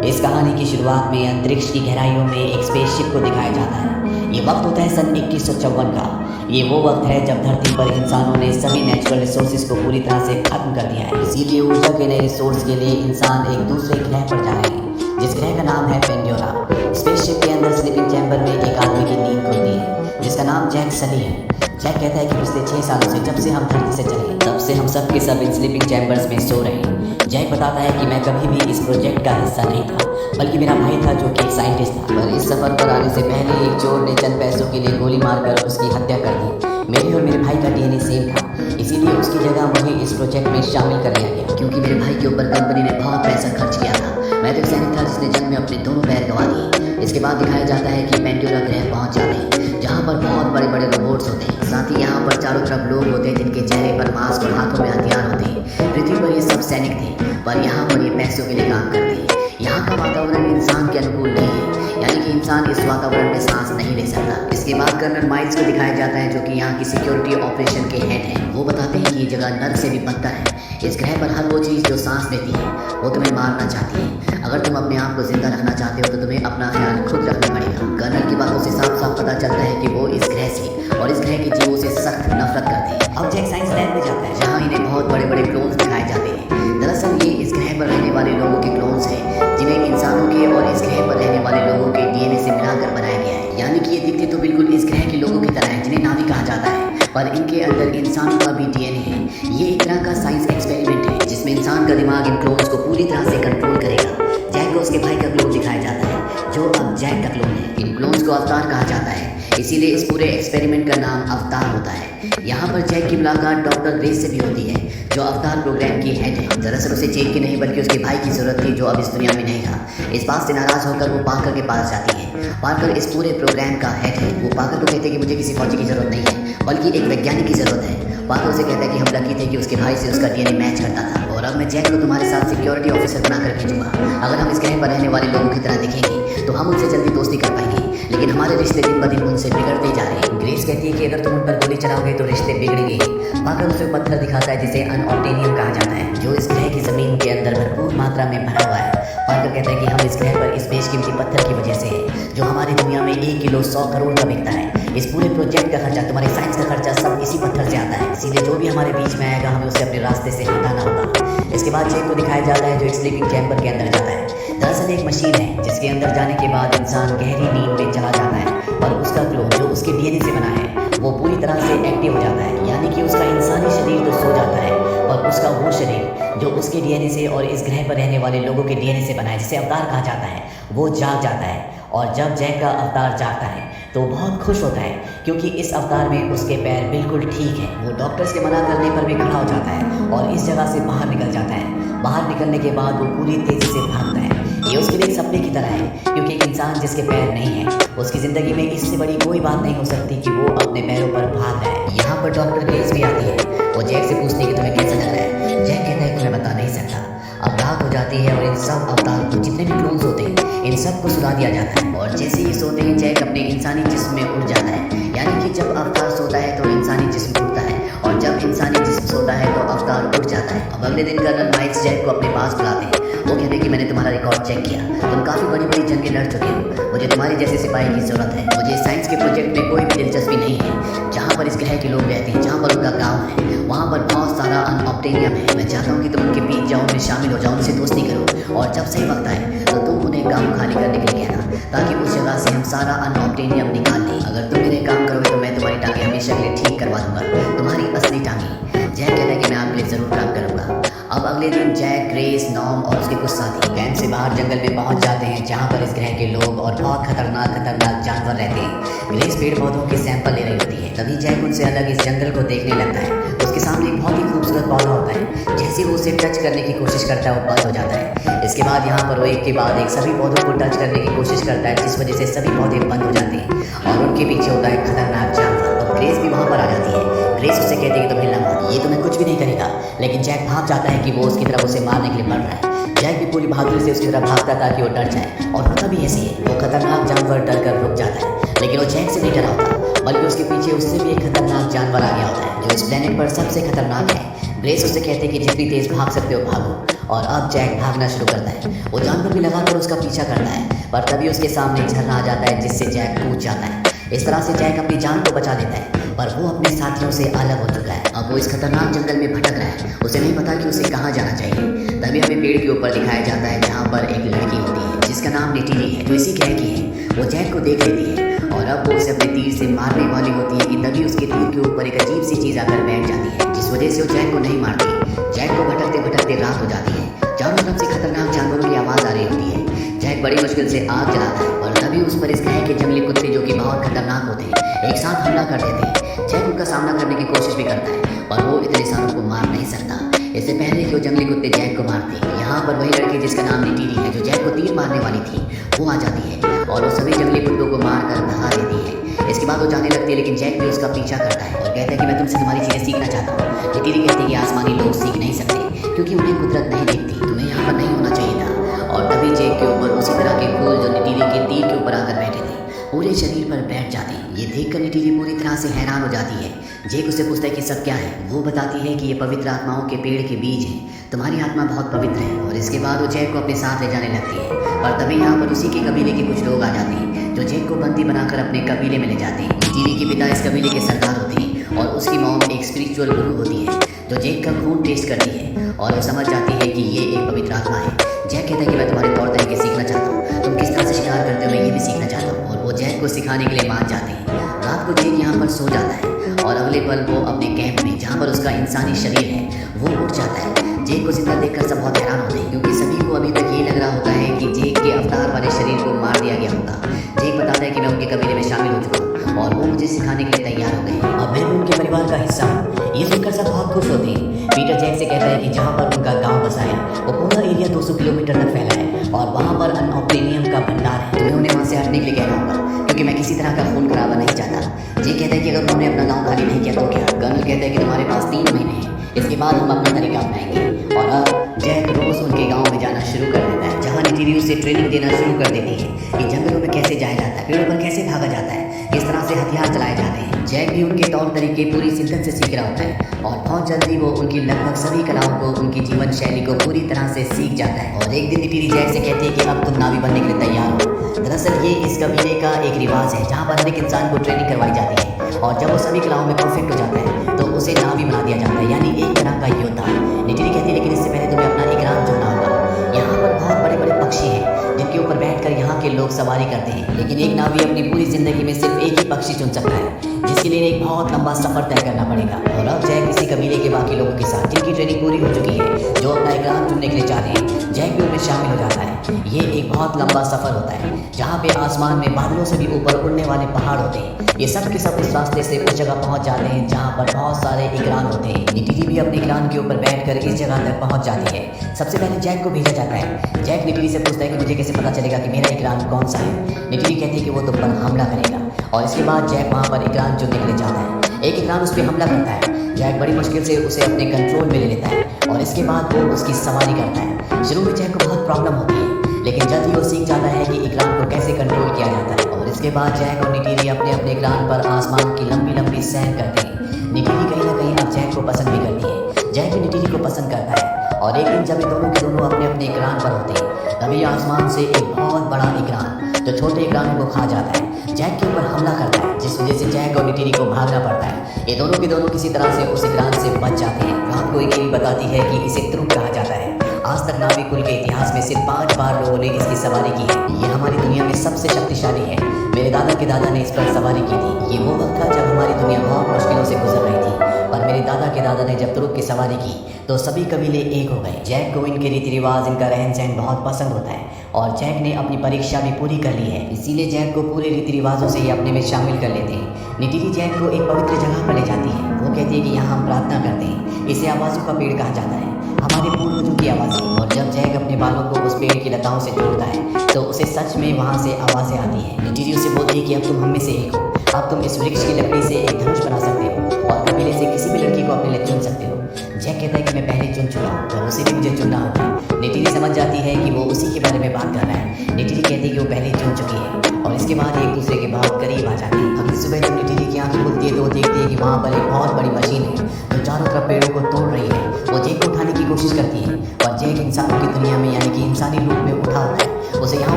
इस कहानी की शुरुआत में अंतरिक्ष की गहराइयों में एक स्पेसशिप को दिखाया जाता है। ये वक्त होता है सन 2154 का। ये वो वक्त है जब धरती पर इंसानों ने सभी नेचुरल रिसोर्सेज को पूरी तरह से खत्म कर दिया है। इसीलिए ऊर्जा के नए रिसोर्स के लिए इंसान एक दूसरे ग्रह पर जा रहे हैं, जिस ग्रह का नाम है पेंडोरा। स्पेसशिप के अंदर स्लीपिंग चैम्बर में एक आदमी की नींद खुलती है, जिसका नाम जैक सली है। जैक कहता है कि पिछले 6 सालों से, जब से हम धरती से चले, तब से हम सब के सब इन स्लीपिंग चैम्बर्स में सो रहे हैं। जैक बताता है कि मैं कभी भी इस प्रोजेक्ट का हिस्सा नहीं था, बल्कि मेरा भाई था जो कि एक साइंटिस्ट था। पर इस सफर पर आने से पहले एक चोर ने चंद पैसों के लिए गोली मारकर उसकी हत्या कर दी। मेरे और मेरे भाई का डीएनए सेम था, इसीलिए उसकी जगह मुझे इस प्रोजेक्ट में शामिल कर लिया गया। क्योंकि मेरे भाई के ऊपर कंपनी ने बहुत पैसा खर्च किया था। मैं तो एक सैनिक था जिसने जंग में अपने दोनों पैर गंवा दिए। इसके बाद दिखाया जाता है कि पेंडोरा ग्रह पहुंच जाते हैं, जहाँ पर बहुत बड़े बड़े रोबोट्स होते हैं। साथ ही यहाँ पर चारों तरफ लोग होते हैं जिनके चेहरे पर मास्क और हाथों में हथियार होते हैं। पृथ्वी पर ये सब सैनिक थे, पर यहाँ पर ये पैसों के लिए काम करते हैं। यहाँ का वातावरण इंसान के अनुकूल नहीं है, यानी कि इंसान इस वातावरण में सांस नहीं ले सकता। इसके बाद कर्नल माइल्स को दिखाया जाता है, जो कि यहाँ की सिक्योरिटी ऑपरेशन के हेड हैं। वो बताते हैं कि ये जगह नर्क से भी बदतर है। इस ग्रह पर हर वो चीज़ जो सांस लेती है वो तुम्हें मारना चाहती है। अगर तुम अपने आप को जिंदा रखना चाहते हो तो तुम्हें अपना ख्याल खुद रखना पड़ेगा। कर्नल की बातों से साफ साफ पता चलता है कि वो इस ग्रह से और इस ग्रह के जीवों से सख्त नफरत करते हैं। अब जैक साइंस लैब में जाता है, जहाँ इन्हें बहुत बड़े बड़े क्लोन्स दिखाए जाते हैं। दरअसल ये इस ग्रह पर रहने वाले लोगों के क्लोन्स हैं, जिन्हें इंसानों के और इस ग्रह पर रहने वाले लोगों के डीएनए से मिलाकर बनाया गया है। यानी कि ये दिखते तो बिल्कुल इस ग्रह के लोगों की तरह हैं, जिन्हें नावी कहा जाता है, पर इनके अंदर इंसानों का भी डीएनए है। ये एक तरह का साइंस एक्सपेरिमेंट है, जिसमें इंसान का दिमाग इन क्लोन्स को पूरी तरह से कंट्रोल करेगा। जैक को उसके भाई का क्लोन दिखाया जाता है, जो अब जैक का क्लोन है। इन क्लोन्स को अवतार कहा जाता है, इसीलिए इस पूरे एक्सपेरिमेंट का नाम अवतार होता है। यहाँ पर जैक की मुलाकात डॉक्टर ग्रेस से भी होती है, जो अवतार प्रोग्राम की हेड है। दरअसल उसे जैक की नहीं बल्कि उसके भाई की जरूरत थी, जो अब इस दुनिया में नहीं था। इस बात से नाराज होकर वो पार्कर के पास जाती है। पार्कर इस पूरे प्रोग्राम का हेड है। वो पार्कर को कहते हैं कि मुझे किसी फौजी की जरूरत नहीं है, बल्कि एक वैज्ञानिक की जरूरत है। पार्कर उसे कहता है कि हम लकी थे कि उसके भाई से उसका डीएनए मैच करता था, और अब मैं जैक को तुम्हारे साथ सिक्योरिटी ऑफिसर बनाकर भेजूंगा। अगर हम इस ग्रह पर रहने वाले लोगों की तरह दिखेंगे तो हम उनसे जल्दी दोस्ती कर पाएंगे, लेकिन हमारे रिश्ते दिन ब दिन उनसे बिगड़ते जा रहे हैं। ग्रेस कहती है कि अगर तुम उन पर गोली चलाओगे तो रिश्ते बिगड़ेंगे। पार्कर उसे पत्थर दिखाता है, जिसे अनऑब्टेनियम कहा जाता है, जो इस ग्रह की जमीन के अंदर भरपूर मात्रा में भरा हुआ है। पार्कर कहता है कि हम इस ग्रह पर इस बेशकीमती पत्थर की वजह से है, जो हमारी दुनिया में 1 किलो 100 करोड़ का बिकता है। इस पूरे प्रोजेक्ट का खर्चा, तुम्हारे साइंस का खर्चा सब इसी पत्थर से आता है। इसीलिए जो भी हमारे बीच में आएगा हमें उसे अपने रास्ते से हटाना होगा। इसके बाद जैक को दिखाया जाता है, जो एक स्लीपिंग चैम्बर के अंदर जाता है। दरअसल एक मशीन है, जिसके अंदर जाने के बाद इंसान गहरी नींद में चला जाता है, और उसका क्लोन जो उसके डीएनए से बना है वो पूरी तरह से एक्टिव हो जाता है। यानी कि उसका इंसानी शरीर तो सो जाता है, और उसका वो शरीर जो उसके डीएनए से और इस ग्रह पर रहने वाले लोगों के डीएनए से बना है, जिसे अवतार कहा जाता है, वो जाग जाता है। और जब जैक का अवतार जागता है तो बहुत खुश होता है, क्योंकि इस अवतार में उसके पैर बिल्कुल ठीक हैं। वो डॉक्टर्स के मना करने पर भी खड़ा हो जाता है और इस जगह से बाहर निकल जाता है। बाहर निकलने के बाद वो पूरी तेज़ी से भागता है। ये उसके लिए एक सपने की तरह है, क्योंकि एक इंसान जिसके पैर नहीं है, उसकी ज़िंदगी में इससे बड़ी कोई बात नहीं हो सकती कि वो अपने पैरों पर भाग रहा है। यहाँ पर डॉक्टर ग्रेस भी आती है। वो जैक से पूछती है कि तुम्हें कैसा लग रहा है। जैक कहता है कि मैं बता नहीं सकता। अब रात हो जाती है और इन सब अवतार को, जितने भी क्लोन्स होते हैं, इन सब को सुला दिया जाता है। और जैसे ही सोते हैं जैक अपने इंसानी जिस्म में उड़ जाता है। यानी कि जब अवतार सोता है तो इंसानी जिस्म टूटता है, और जब इंसानी जिस्म सोता है तो अवतार उड़ जाता है। अब अगले दिन कर्नल माइल्स जैक को अपने पास बुलाते हैं। वो कहते हैं कि मैंने तुम्हारा रिकॉर्ड चेक किया, तुम काफ़ी बड़ी बड़ी जंगें लड़ चुके हो। मुझे तुम्हारे जैसे सिपाही की जरूरत है। मुझे साइंस के प्रोजेक्ट में कोई भी दिलचस्पी नहीं है। जहाँ पर इस ग्रह के लोग रहते हैं, जहाँ पर उनका गाँव है, वहाँ पर बहुत सारा अनऑब्टेनियम है। मैं चाहता हूँ कि तुम उनके बीच जाओ, उनमें शामिल हो जाओ, उनसे दोस्ती करो, और जब सही वक्त आए तो तुम उन्हें गाँव खाली करने के लिए कहना, ताकि उस जगह से हम सारा अनऑब्टेनियम निकाल लें। अगर तुम मेरे काम करोगे तो मैं तुम्हारी टांगें हमेशा के लिए ठीक करवा दूंगा, तुम्हारी असली टांगें। जैक कहता है कि मैं आपके लिए ज़रूर काम करूँगा। अब अगले दिन जैक, ग्रेस, नॉम और उसके कुछ साथी कैंप से बाहर जंगल में पहुंच जाते हैं, जहां पर इस ग्रह के लोग और बहुत खतरनाक जानवर रहते हैं। ग्रेस पेड़ पौधों के सैंपल ले रही होती है। तभी जैक उनसे अलग इस जंगल को देखने लगता है। उसके सामने एक बहुत ही खूबसूरत पौधा होता है। जैसे वो उसे टच करने की कोशिश करता है वो बंद हो जाता है। इसके बाद यहाँ पर वो एक के बाद एक सभी पौधों को टच करने की कोशिश करता है, जिस वजह से सभी पौधे बंद हो जाते हैं, और उनके पीछे होता है खतरनाक जानवर। और ग्रेस भी वहाँ पर आ जाती है। ग्रेस उससे कहती है कि तुम हिलना मत, ये तुम्हें कुछ भी नहीं करेगा। लेकिन जैक भाग जाता है कि वो उसकी तरफ उसे मारने के लिए बढ़ रहा है। जैक भी पूरी बहादुरी से उसकी तरफ भागता था कि वो डर जाए, और होता भी ऐसी है। वो खतरनाक जानवर डर कर रुक जाता है, लेकिन वो जैक से नहीं डरा होता, बल्कि उसके पीछे उससे भी एक खतरनाक जानवर आ गया होता है, जो इस प्लेनेट पर सबसे खतरनाक है। ग्रेस उससे कहते हैं कि जितनी तेज भाग सकते हो भागो, और अब जैक भागना शुरू करता है। वो जानवर भी लगातार उसका पीछा करता है, पर तभी उसके सामने एक झरना आ जाता है जिससे जैक कूद जाता है। इस तरह से जैक अपनी जान को बचा लेता है, पर वो अपने साथियों से अलग हो चुका है। अब वो इस खतरनाक जंगल में भटक रहा है, उसे नहीं पता कि उसे कहाँ जाना चाहिए। तभी हमें पेड़ के ऊपर दिखाया जाता है जहाँ पर एक लड़की होती है जिसका नाम निटिली है, जो इसी ग्रह की है। वो जैक को देख लेती है और अब वो उसे अपने तीर से मारने वाली होती है कि तभी उसके तीर के ऊपर एक अजीब सी चीज़ आकर बैठ जाती है, जिस वजह से वो जैक को नहीं मारती। जैक को भटकते भटकते रात हो जाती है। चारों तरफ से खतरनाक जानवरों की आवाज़ आ रही होती है। जैक बड़ी मुश्किल से आग जलाता है और तभी उस पर इस ग्रह के जंगली कुत्ते, जो कि बहुत खतरनाक होते हैं, एक साथ हमला कर देते हैं। जैक उनका सामना करने की कोशिश भी करता है, पर वो इतने सारों को मार नहीं सकता। इससे पहले कि वो जंगली कुत्ते जैक को मारते, यहाँ पर वही लड़की जिसका नाम निटिली है, जो जैक को तीर मारने वाली थी, वो आ जाती है और वो सभी जंगली कुत्तों को मारकर भगा देती है। इसके बाद वो जाने लगती है, लेकिन जैक भी उसका पीछा करता है और कहता है कि मैं तुमसे तुम्हारी चीज़ें सीखना चाहता हूँ। निटिली कहती है कि आसमानी लोग सीख नहीं सकते क्योंकि उन्हें कुदरत नहीं दिखती, तुम्हें यहाँ पर नहीं होना चाहिए था। और तभी जैक के ऊपर उसी तरह के फूल जो निटिली के तीर के ऊपर आकर बैठे थे, पूरे शरीर पर बैठ जाते हैं। ये देखकर निटिली पूरी तरह से हैरान हो जाती है। जैक उससे पूछता है कि सब क्या है। वो बताती है कि ये पवित्र आत्माओं के पेड़ के बीज हैं, तुम्हारी आत्मा बहुत पवित्र है। और इसके बाद वो जैक को अपने साथ ले जाने लगती है, पर तभी यहाँ पर उसी के कबीले के कुछ लोग आ जाते हैं, जो जैक को बंदी बनाकर अपने कबीले में ले जाते हैं। निटिली के पिता इस कबीले के सरदार होते हैं और उसकी मॉम एक स्पिरिचुअल गुरु होती है, जो जैक का खून टेस्ट करती है और वो समझ जाती है कि ये एक पवित्र आत्मा है। जैक कहता है कि मैं तुम्हारे तौर तरीके सीखना चाहता हूँ, तुम किस तरह से शिकार करते हो मैं ये भी सीखना चाहता हूँ। और वो जैक को सिखाने के लिए मान जाते हैं। रात को जैक यहाँ पर सो जाता है और अगले पल वो अपने कैंप में, जहाँ पर उसका इंसानी शरीर है, वो उठ जाता है। जैक को जिंदा देखकर सब बहुत हैरान होते हैं, क्योंकि सभी को अभी तक ये लग रहा होता है कि जैक के अवतार वाले शरीर को मार दिया गया होगा। जैक बताता है कि मैं उनके कबीले में शामिल हो चुका हूँ और वो मुझे सिखाने के लिए तैयार हो गए। अब मैं भी उनके परिवार का हिस्सा हूँ। ये सुनकर सब बहुत खुश होते हैं। पीटर जैक से कहता है कि जहाँ पर उनका गाँव बसा है, वो पूरा एरिया 200 किलोमीटर तक फैला है और वहाँ पर अनऑब्टेनियम का भंडार है। तुम्हें उन्हें वहाँ से हटने के लिए कहना होगा, क्योंकि मैं किसी तरह का खून खराबा नहीं चाहता। जैक कहता है कि अगर उन्होंने अपना गाँव खाली नहीं किया तो क्या। कर्नल कहता है कि तुम्हारे पास 3 महीने हैं, इसके बाद हम अपना तरीका अपनाएंगे। और अब जैक रोज उनके गांव में जाना शुरू कर देता है, जहां निटिली उसे ट्रेनिंग देना शुरू कर देती है कि जंगलों में कैसे जाया जाता है, पेड़ों पर कैसे भागा जाता है, किस तरह से हथियार चलाए जाते हैं। जैक भी उनके तौर तरीके पूरी शिद्दत से सीख रहा होता है और बहुत जल्दी वो उनकी लगभग सभी कलाओं को, उनकी जीवन शैली को पूरी तरह से सीख जाता है। और एक दिन निटिली जैक से कहती है कि अब तुम नावी बनने के लिए तैयार हो। दरअसल ये इस कबीले का एक रिवाज है, जहाँ पर हर एक इंसान को ट्रेनिंग करवाई जाती है और जब वो सभी कलाओं में परफेक्ट हो जाता है तो उसे नावी बना दिया जाता है, यानी एक तरह का योद्धा। निटिली कहती है लेकिन इससे पहले तुम्हें अपना इकराम चुनना होगा। यहाँ पर बहुत बड़े बड़े पक्षी हैं जिनके ऊपर बैठकर यहाँ के लोग सवारी करते हैं, लेकिन एक नावी अपनी पूरी जिंदगी में सिर्फ एक ही पक्षी चुन सकता है, जिसके लिए एक बहुत लंबा सफर तय करना पड़ेगा। और अब जैक इसी कबीले के बाकी लोगों के साथ, जिनकी ट्रेनिंग पूरी हो चुकी है, जो अपना इकराम चुनने के लिए चाहते हैं, जैक भी उनमें शामिल हो जाता है। ये एक बहुत लंबा सफर होता है जहाँ पे आसमान में बादलों से भी ऊपर उड़ने वाले पहाड़ होते हैं। ये सब के सब उस रास्ते से उस जगह पहुँच जाते हैं जहाँ पर बहुत सारे इकराम होते हैं। निटिली भी अपने इकराम के ऊपर बैठकर इस जगह तक पहुँच जाती है। सबसे पहले जैक को भेजा जाता है। जैक निटिली से पूछता है कि मुझे कैसे पता चलेगा कि मेरा इकराम कौन सा है। निटिली कहती है कि वो तुम पर हमला करेगा और इसके बाद जैक वहाँ पर इकराम चुनने के लिए जाता है। एक इकराम उस पर हमला करता है। जैक बड़ी मुश्किल से उसे अपने कंट्रोल में ले लेता है और इसके बाद वो उसकी सवारी करता है। शुरू में जैक को बहुत प्रॉब्लम होती है, लेकिन जल्द ही वो सीख जाता है कि इकराम को कैसे कंट्रोल किया जाता है। और इसके बाद जैक और निटिली अपने अपने इकराम पर आसमान की लंबी लंबी सैर करते हैं। निटिली कहीं ना कहीं अब जैक को पसंद भी करती है। जैक भी निटिली को पसंद करता है और एक दिन जब ये दोनों के दोनों अपने अपने इकराम पर होते हैं, तभी आसमान से एक बहुत बड़ा इकराम, जो छोटे इकराम को खा जाता है, जैक के ऊपर हमला करता है, जिस वजह से जैक और निटिली को भागना पड़ता है। ये दोनों के दोनों किसी तरह से उस इकराम से बच जाते हैं। रात को निटिली बताती है कि इसे त्रुक कहा जाता है। आज तक नाविकुल के इतिहास में सिर्फ 5 बार लोगों ने इसकी सवारी की है। ये हमारी दुनिया में सबसे शक्तिशाली है। मेरे दादा के दादा ने इस पर सवारी की थी। ये वो वक्त था जब हमारी दुनिया बहुत मुश्किलों से गुजर रही थी, पर मेरे दादा के दादा ने जब तुरुक की सवारी की तो सभी कबीले एक हो गए। जैक को इनके रीति रिवाज, इनका रहन सहन बहुत पसंद होता है और जैक ने अपनी परीक्षा भी पूरी कर ली है, इसीलिए जैक को पूरे रीति रिवाजों से ये अपने में शामिल कर लेते हैं। निटिली जैक को एक पवित्र जगह पर ले जाती है। वो कहती है कि यहाँ हम प्रार्थना करते हैं। इसे आवाज़ों का पेड़ कहा जाता है, हमारे पूर्वजों की आवाज़ें। और जब जैक अपने बालों को उस पेड़ की लताओं से जोड़ता है तो उसे सच में वहाँ से आवाज़ें आती हैं। निटिली उसे बोलती है कि अब तुम हम में से एक हो, अब तुम इस वृक्ष की लकड़ी से एक धनुष बना सकते हो और कबीले पहले से किसी भी लड़की को अपने लिए चुन सकते हो। जैक कहता है कि मैं पहले चुन चुका हूँ और उसे भी मुझे चुनना होगा। नेटिली समझ जाती है कि वो उसी के बारे में बात कर रहा है। नेटिली कहती है कि वो पहले चुन चुकी है और इसके बाद एक दूसरे के बहुत करीब आ जाते हैं। अगली सुबह जब नेटिली की आंखें खुलती है तो वो देखती है कि वहाँ पर एक बहुत बड़ी मशीन है जो चारों तरफ पेड़ों को तोड़ रही है। वो जैक को उठाने की कोशिश करती है और जैक इंसानों की दुनिया में यानी कि इंसानी रूप में उठा होता है। उसे यहाँ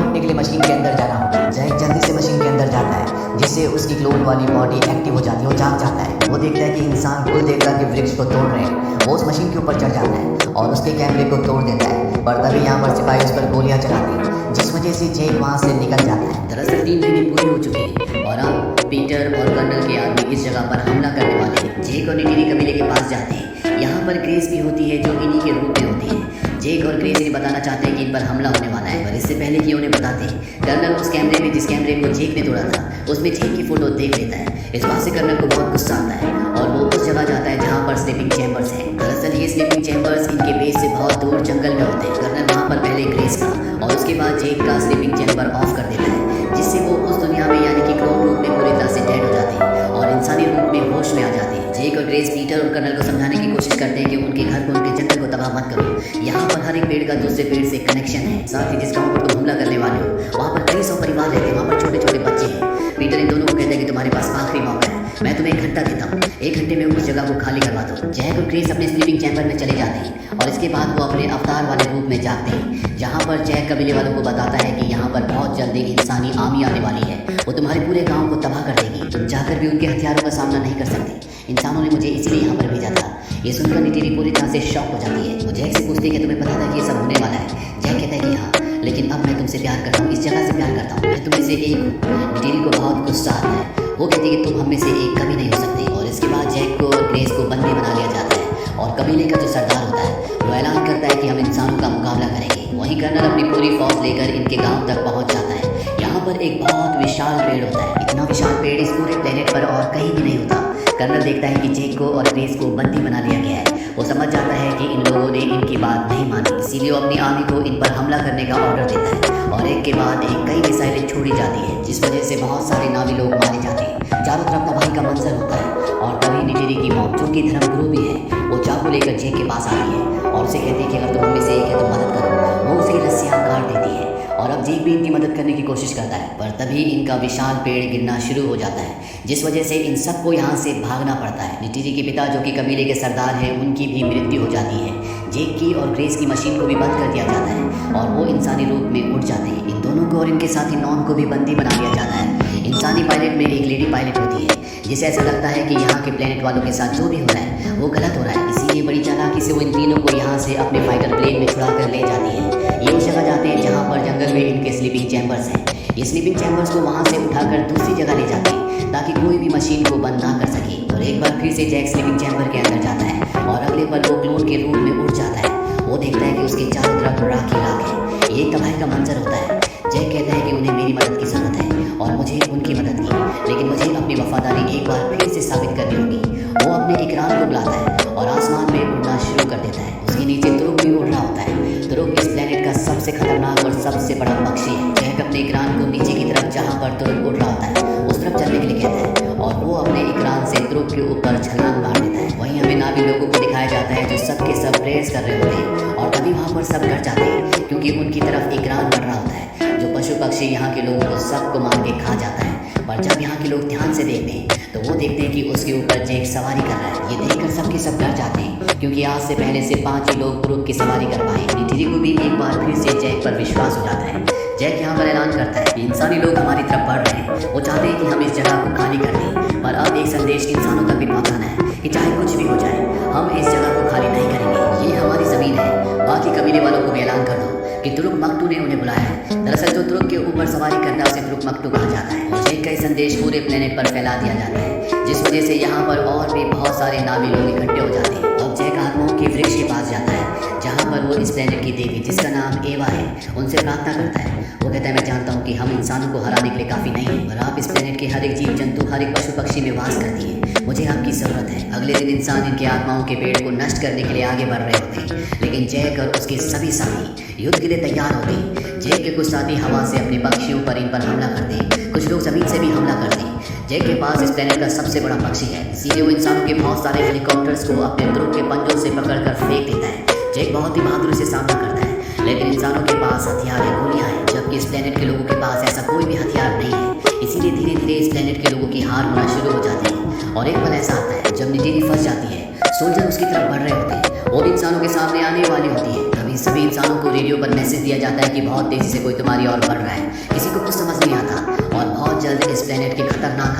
उठने के लिए मशीन के अंदर जाना होता है। जैक जल्दी से मशीन के अंदर जाता है जिससे उसकी क्लोन वाली बॉडी एक्टिव हो जाती है। वो जाग जाता है। वो देखता है कि इंसान कुल देवता के वृक्ष को तोड़ रहे हैं। वो उस मशीन के ऊपर चढ़ जाता है और उसके कैमरे को तोड़ देता है, पर तभी यहाँ पर सिपाही उस पर गोलियां चलाते हैं जिस वजह से जैक वहाँ से निकल जाता है। दरअसल 3 महीने पूरे हो चुके हैं और अब पीटर और कर्नल के आदमी इस जगह पर हमला करने वाले हैं। जैक और नेटिली कबीले के पास जाते हैं। यहाँ पर ग्रेस भी होती है जो इन्हीं के रूप में होती है। जैक और ग्रेस इन्हें बताना चाहते हैं कि इन पर हमला होने वाला है, पर इससे पहले कि उन्हें बताते कर्नल उस कैमरे में जिस कैमरे को जैक ने तोड़ा था उसमें जैक की फोटो देख लेता है। इस बात से कर्नल को बहुत गुस्सा आता है और वो उस जगह जाता है जहाँ पर स्लीपिंग चैम्बर्स हैं। दरअसल ये स्लीपिंग चैम्बर्स इनके बेस से बहुत दूर जंगल में होते हैं। कर्नल वहाँ पर पहले ग्रेस का और उसके बाद जैक का स्लीपिंग चैम्बर ऑफ कर देता है जिससे वो उस दुनिया में यानी कि क्लोन रूप में पूरी तरह से डेड हो जाते हैं और इंसानी रूप में होश में आ जाते हैं। जैक और ग्रेस पीटर और कर्नल को समझाने की कोशिश करते हैं कि उनके घर को, उनके जंगल को तबाह मत करो। यहाँ पर हर एक पेड़ का दूसरे पेड़ से कनेक्शन है। साथ ही जिस गाँव पर तुम हमला करने वाले हो वहाँ पर कई 100 परिवार रहते हैं। वहाँ पर छोटे छोटे बच्चे हैं। पीटर इन दोनों को कहता है कि तुम्हारे पास आखिरी मौका है, मैं तुम्हें 1 घंटा देता हूँ। 1 घंटे में उस जगह को खाली करवा दो। जैक और ग्रेस अपने स्लीपिंग चैम्बर में चले जाते हैं और इसके बाद वो अपने अवतार वाले रूप में जागते हैं जहाँ पर जैक कबीले वालों को बताता है कि यहाँ पर बहुत जल्दी इंसानी आर्मी आने वाली है। वो तुम्हारे पूरे गाँव को तबाह कर देगी। तुम जाकर भी उनके हथियारों का सामना नहीं कर सकते। इंसानों ने मुझे इसलिए यहाँ पर भेजा था। ये सुनकर नेटिली पूरी तरह से शॉक हो जाती है। वो जैक से पूछती है कि तुम्हें पता था कि ये सब होने वाला है? जैक कहता है कि हाँ, लेकिन अब मैं तुमसे प्यार करता हूँ, इस जगह से प्यार करता हूँ, मैं तुम में से एक हूँ। नेटिली को बहुत गुस्सा आता है। वो कहती है कि तुम हम में से एक कभी नहीं हो सकते। और इसके बाद जैक को और ग्रेस को बंदी बना लिया जाता है और कबीले का जो सरदार होता है वो ऐलान करता है कि हम इंसानों का मुकाबला करेंगे। वहीं कर्नल अपनी पूरी फौज लेकर इनके गाँव तक पहुँच जाता है। यहाँ पर एक बहुत विशाल पेड़ होता है। इतना विशाल पेड़ इस पूरे प्लेनेट पर और कहीं भी नहीं होता। कर्नल देखता है कि जैक को और ग्रेस को बंदी बना लिया गया है। वो समझ जाता है कि इन लोगों ने इनकी बात नहीं मानी, इसीलिए वो अपनी आर्मी को इन पर हमला करने का ऑर्डर देता है और एक के बाद एक कई मिसाइलें छोड़ी जाती हैं जिस वजह से बहुत सारे नावी लोग मारे जाते हैं। चारों तरफ तबाही का मंजर होता है और तभी नेटिली की मौत, जो कि धर्मगुरु भी है, वो चाकू लेकर जैक के पास आती है और उसे कहती है कि अगर तुम उनमें से एक है तो मदद करो। वो उसकी रस्सियाँ काट देती है और अब जैक भी इनकी मदद करने की कोशिश करता है, पर तभी इनका विशाल पेड़ गिरना शुरू हो जाता है जिस वजह से इन सबको यहाँ से भागना पड़ता है। नेटिली के पिता, जो कि कबीले के सरदार हैं, उनकी भी मृत्यु हो जाती है। जैक की और ग्रेस की मशीन को भी बंद कर दिया जाता है और वो इंसानी रूप में उठ जाते हैं। इन दोनों को और इनके साथी नॉन को भी बंदी बना लिया जाता है। इंसानी पायलट में एक लेडी पायलट होती है जिसे ऐसा लगता है कि यहाँ के प्लेनेट वालों के साथ जो भी हो रहा है वो गलत हो रहा है, इसीलिए बड़ी चालाकी से वो इन तीनों को यहाँ से अपने फाइटर प्लेन में छुड़ा कर ले जाती है। ये उस जगह जाते हैं जहाँ पर जंगल में इनके स्लीपिंग चैम्बर्स हैं। ये स्लीपिंग चैम्बर्स को वहाँ से उठाकर दूसरी जगह ले जाते हैं ताकि कोई भी मशीन को बंद ना कर सके। और एक बार फिर से जैक स्लीपिंग चैम्बर के अंदर जाता है और अगले पल वो क्लोन के रूप में उड़ जाता है। वो देखता है कि उसके चारों तरफ राख ही राख है। ये तबाही का मंजर होता है। जैक कहता है कि उन्हें मेरी मदद की ज़रूरत है और मुझे उनकी मदद की, लेकिन मुझे अपनी वफादारी एक बार फिर से साबित करनी होगी। वो अपने इकरार को बुलाता है और आसमान में उड़ना शुरू कर देता है। उसके नीचे तुरुक भी उड़ रहा होता है। तुरुक इस प्लेनेट का सबसे खतरनाक और सबसे बड़ा पक्षी है। जैक अपने इकरार को नीचे की तरफ जहाँ पर तुरुक उड़ रहा होता है उस तरफ चलने के लिए कहता है और वो अपने इकरार से तुरुक के ऊपर छलांग मार देता है। वहीं हमें नावी लोगों को दिखाया जाता है जो सबके सब प्रेयर्स कर रहे होते हैं और तभी वहाँ पर सब डर जाते हैं क्योंकि उनकी तरफ इकरार बढ़ रहा होता है जो पशु पक्षी यहाँ के लोगों को सबको मार के खा जाता है। पर जब यहाँ के लोग ध्यान से देखते हैं तो वो देखते हैं कि उसके ऊपर जैक सवारी कर रहा है। ये देखकर सबके सब डर जाते हैं क्योंकि आज से पहले से 5 ही लोग तुरुक की सवारी कर पाए। नेटिली को भी एक बार फिर से जैक पर विश्वास हो जाता है। जैक यहाँ पर ऐलान करता है कि इंसानी लोग हमारी तरफ बढ़ रहे हैं। वो चाहते हैं कि हम इस जगह को खाली कर दें, पर अब एक संदेश इंसानों तक भी पहुँचाना है कि चाहे कुछ भी हो जाए हम इस जगह को खाली नहीं करेंगे। ये हमारी ज़मीन है। बाकी कबीले वालों को भी ऐलान कर दो कि तुरुक मक्टू ने उन्हें बुलाया है। दरअसल जो तुरुक के ऊपर सवारी करता है उसे तुरुक मक्टू कहा जाता है। जैक का संदेश पूरे प्लेनेट पर फैला दिया जाता है जिस वजह से यहाँ पर और भी बहुत सारे नावी लोग इकट्ठे हो जाते हैं। अब जैक आत्माओं के वृक्ष के पास जाता है जहाँ पर वो इस प्लेनेट की देवी, जिसका नाम एवा है, उनसे प्रार्थना करता है। वो कहता है मैं जानता हूँ कि हम इंसानों को हराने के लिए काफ़ी नहीं है, पर आप इस प्लेनेट के हर एक जीव जंतु, हर एक पशु पक्षी में वास करती है। मुझे आपकी ज़रूरत है। अगले दिन इंसान इनके आत्माओं के पेड़ को नष्ट करने के लिए आगे बढ़ रहे होते हैं, लेकिन जैक और उसके सभी साथी युद्ध के लिए तैयार होते हैं। जैक के कुछ साथी हवा से अपने पक्षियों पर इन पर हमला करते हैं, कुछ लोग ज़मीन से भी हमला करते हैं। जैक के पास इस प्लेनेट का सबसे बड़ा पक्षी है, इसीलिए वो इंसानों के बहुत सारे हेलीकॉप्टर्स को अपने द्रुव के पंजों से पकड़कर फेंक देता है। जैक बहुत ही बहादुरी से सामना करता है, लेकिन इंसानों के पास हथियार है, गोलियां हैं, जबकि इस प्लेनेट के लोगों के पास ऐसा कोई भी हथियार नहीं है। इसीलिए धीरे धीरे इस प्लेनेट के लोगों की हार होना शुरू हो जाती है और एक पल ऐसा आता है जब नीटिरी फंस जाती है। सोल्जर उसकी तरफ बढ़ रहे होते हैं, वो भी इंसानों के सामने आने वाली होती है। तभी सभी इंसानों को रेडियो पर मैसेज दिया जाता है कि बहुत तेजी से कोई तुम्हारी ओर बढ़ रहा है। किसी को कुछ समझ नहीं आता और बहुत जल्द इस प्लेनेट के खतरनाक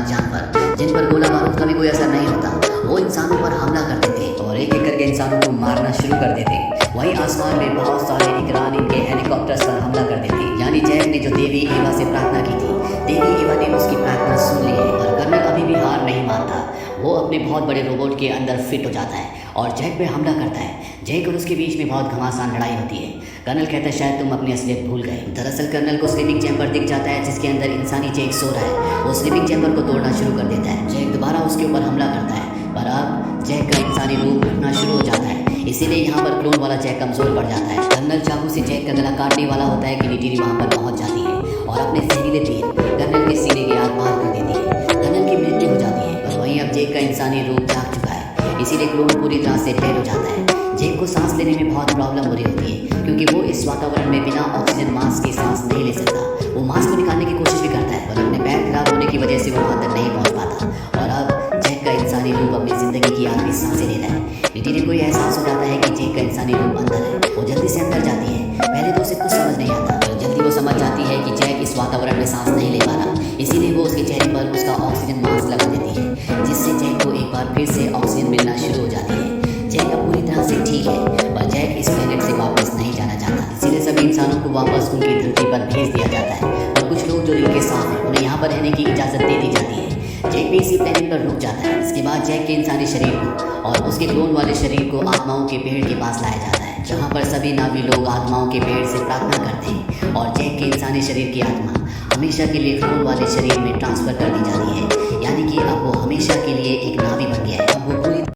जानवर, जिन पर गोला बारूद का भी कोई असर नहीं होता, वो इंसानों पर हमला करते थे और एक एक करके इंसानों को मारना शुरू कर देते। वहीं आसमान में बहुत सारे इकरान इनके हेलीकॉप्टर्स पर हमला कर देते। यानी जैक ने जो देवी एवा से प्रार्थना की थी, देवी एवा ने उसकी प्रार्थना सुन ली है और कर्नल अभी भी हार नहीं मानता। वो अपने बहुत बड़े रोबोट के अंदर फिट हो जाता है और जैक पे हमला करता है। जैक और उसके बीच में बहुत घमासान लड़ाई होती है। कर्नल कहता है शायद तुम अपनी असलियत भूल गए। दरअसल कर्नल को स्लीपिंग चैम्बर दिख जाता है जिसके अंदर इंसानी जैक सो रहा है। वो स्लीपिंग चैम्बर को तोड़ना शुरू कर देता है। जैक दोबारा उसके ऊपर हमला करता है, पर अब जैक का इंसानी रूप उठना शुरू हो जाता है। इसीलिए यहाँ पर क्लोन वाला जैक कमजोर पड़ जाता है। कर्नल चाकू से जैक का गला काटने वाला होता है कि नीटिरी वहाँ पर पहुँच जाती है और अपने जहरीले तीर कर्नल के सीने के आर पार कर देती है। कर्नल की मृत्यु हो जाती है, पर वहीं अब जैक का इंसानी रूप जाग चुका है, इसीलिए क्लोन पूरी तरह से डेड हो जाता है। जैक को सांस लेने में बहुत प्रॉब्लम हो रही होती है क्योंकि वो इस वातावरण में बिना ऑक्सीजन मास्क के सांस नहीं ले सकता। वो मास्क को निकालने की कोशिश भी करता है, पर अपने पैर खराब होने की वजह से वो वहाँ तक नहीं पहुँच पाता और अब जैक का इंसानी रूप अपनी जिंदगी की आखिरी सांसें ले रहा है। नीटिरी को यह एहसास हो जाता है कि जैक का इंसानी रूप अंदर है। वो जल्दी से अंदर जाती है। पहले तो उसे कुछ समझ नहीं आता, पर जल्दी वो समझ जाती है कि जैक इस वातावरण में सांस नहीं ले पा रहा। इसीलिए वो उसके चेहरे पर उसका ऑक्सीजन मास्क लगा देती है, जिससे जैक को एक बार फिर से ऑक्सीजन मिलना शुरू हो जाती है। जैक अब पूरी तरह से ठीक है, पर जैक इस प्लेनेट से वापस नहीं जाना चाहता। इसीलिए सभी इंसानों को वापस उनकी धरती पर भेज दिया जाता है और कुछ लोग जो इनके साथ हैं उन्हें यहाँ पर रहने की इजाज़त दे दी जाती है। जैक भी इसी प्लेनेट पर रुक जाता है। इसके बाद जैक के इंसानी शरीर को और उसके क्लोन वाले शरीर को आत्माओं के पेड़ के पास लाया जाता है, जहाँ पर सभी नावी लोग आत्माओं के पेड़ से प्रार्थना करते हैं और जैक के इंसानी शरीर की आत्मा हमेशा के लिए क्लोन वाले शरीर में ट्रांसफ़र कर दी जाती है। यानी कि अब वो हमेशा के लिए एक नावी बन गया है। अब वो